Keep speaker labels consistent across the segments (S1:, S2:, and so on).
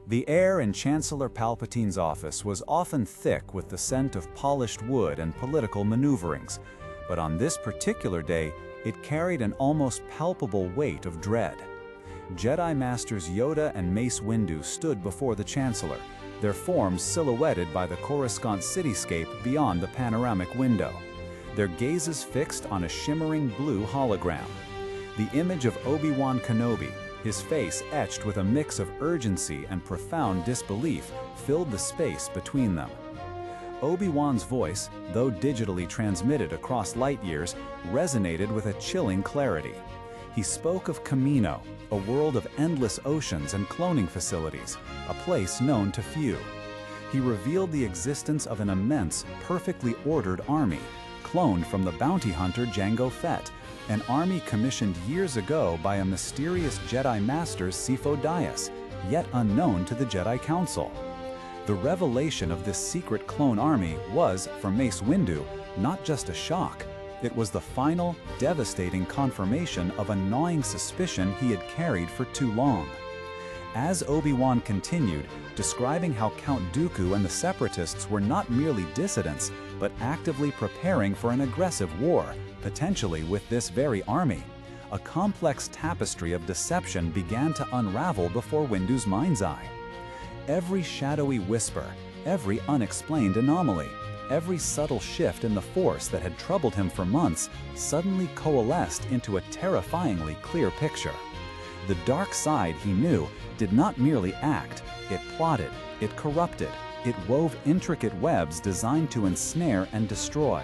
S1: The air in Chancellor Palpatine's office was often thick with the scent of polished wood and political maneuverings, but on this particular day, it carried an almost palpable weight of dread. Jedi Masters Yoda and Mace Windu stood before the Chancellor, their forms silhouetted by the Coruscant cityscape beyond the panoramic window, their gazes fixed on a shimmering blue hologram. The image of Obi-Wan Kenobi, his face etched with a mix of urgency and profound disbelief, filled the space between them. Obi-Wan's voice, though digitally transmitted across light years, resonated with a chilling clarity. He spoke of Kamino, a world of endless oceans and cloning facilities, a place known to few. He revealed the existence of an immense, perfectly ordered army, cloned from the bounty hunter Jango Fett, an army commissioned years ago by a mysterious Jedi Master Sifo Dyas, yet unknown to the Jedi Council. The revelation of this secret clone army was, for Mace Windu, not just a shock. It was the final, devastating confirmation of a gnawing suspicion he had carried for too long. As Obi-Wan continued, describing how Count Dooku and the Separatists were not merely dissidents, but actively preparing for an aggressive war, potentially with this very army, a complex tapestry of deception began to unravel before Windu's mind's eye. Every shadowy whisper, every unexplained anomaly, every subtle shift in the Force that had troubled him for months suddenly coalesced into a terrifyingly clear picture. The dark side, he knew, did not merely act, it plotted, it corrupted, it wove intricate webs designed to ensnare and destroy.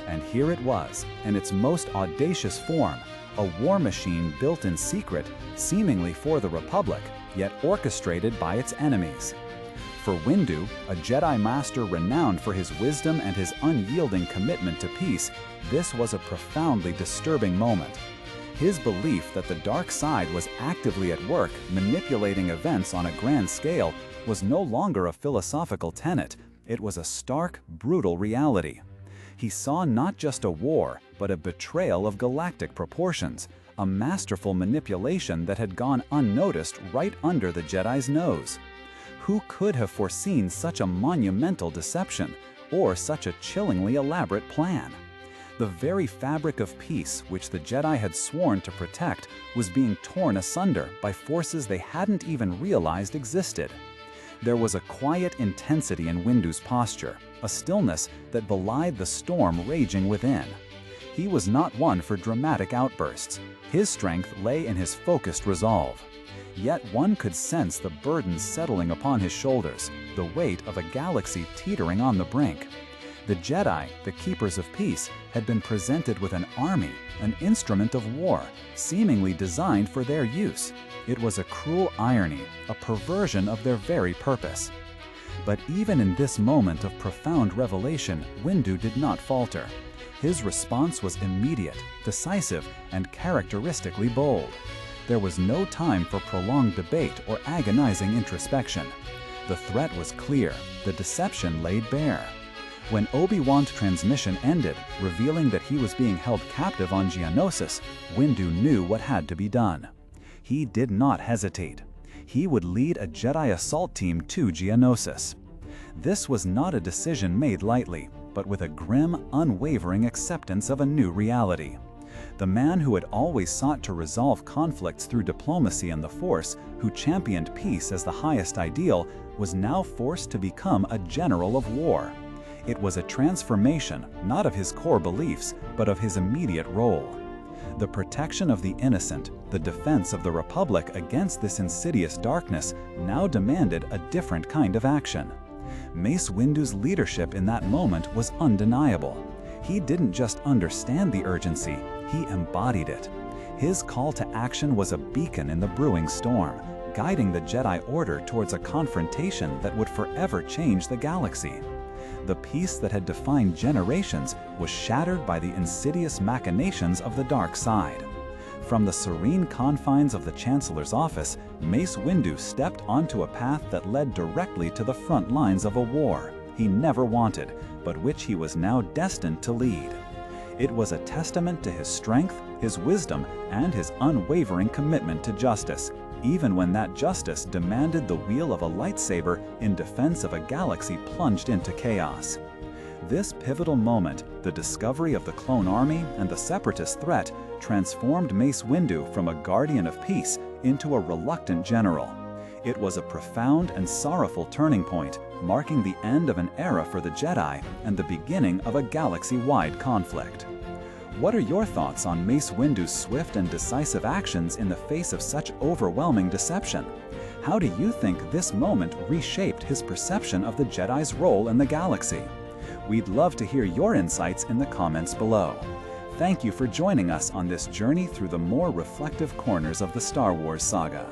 S1: And here it was, in its most audacious form, a war machine built in secret, seemingly for the Republic, yet orchestrated by its enemies. For Windu, a Jedi Master renowned for his wisdom and his unyielding commitment to peace, this was a profoundly disturbing moment. His belief that the dark side was actively at work manipulating events on a grand scale was no longer a philosophical tenet, it was a stark, brutal reality. He saw not just a war, but a betrayal of galactic proportions, a masterful manipulation that had gone unnoticed right under the Jedi's nose. Who could have foreseen such a monumental deception, or such a chillingly elaborate plan? The very fabric of peace which the Jedi had sworn to protect was being torn asunder by forces they hadn't even realized existed. There was a quiet intensity in Windu's posture, a stillness that belied the storm raging within. He was not one for dramatic outbursts. His strength lay in his focused resolve. Yet one could sense the burden settling upon his shoulders, the weight of a galaxy teetering on the brink. The Jedi, the keepers of peace, had been presented with an army, an instrument of war, seemingly designed for their use. It was a cruel irony, a perversion of their very purpose. But even in this moment of profound revelation, Windu did not falter. His response was immediate, decisive, and characteristically bold. There was no time for prolonged debate or agonizing introspection. The threat was clear, the deception laid bare. When Obi-Wan's transmission ended, revealing that he was being held captive on Geonosis, Windu knew what had to be done. He did not hesitate. He would lead a Jedi assault team to Geonosis. This was not a decision made lightly, but with a grim, unwavering acceptance of a new reality. The man who had always sought to resolve conflicts through diplomacy and the Force, who championed peace as the highest ideal, was now forced to become a general of war. It was a transformation, not of his core beliefs, but of his immediate role. The protection of the innocent, the defense of the Republic against this insidious darkness, now demanded a different kind of action. Mace Windu's leadership in that moment was undeniable. He didn't just understand the urgency, he embodied it. His call to action was a beacon in the brewing storm, guiding the Jedi Order towards a confrontation that would forever change the galaxy. The peace that had defined generations was shattered by the insidious machinations of the dark side. From the serene confines of the Chancellor's office, Mace Windu stepped onto a path that led directly to the front lines of a war he never wanted, but which he was now destined to lead. It was a testament to his strength, his wisdom, and his unwavering commitment to justice, even when that justice demanded the wield of a lightsaber in defense of a galaxy plunged into chaos. This pivotal moment, the discovery of the clone army and the Separatist threat, transformed Mace Windu from a guardian of peace into a reluctant general. It was a profound and sorrowful turning point, marking the end of an era for the Jedi and the beginning of a galaxy-wide conflict. What are your thoughts on Mace Windu's swift and decisive actions in the face of such overwhelming deception? How do you think this moment reshaped his perception of the Jedi's role in the galaxy? We'd love to hear your insights in the comments below. Thank you for joining us on this journey through the more reflective corners of the Star Wars saga.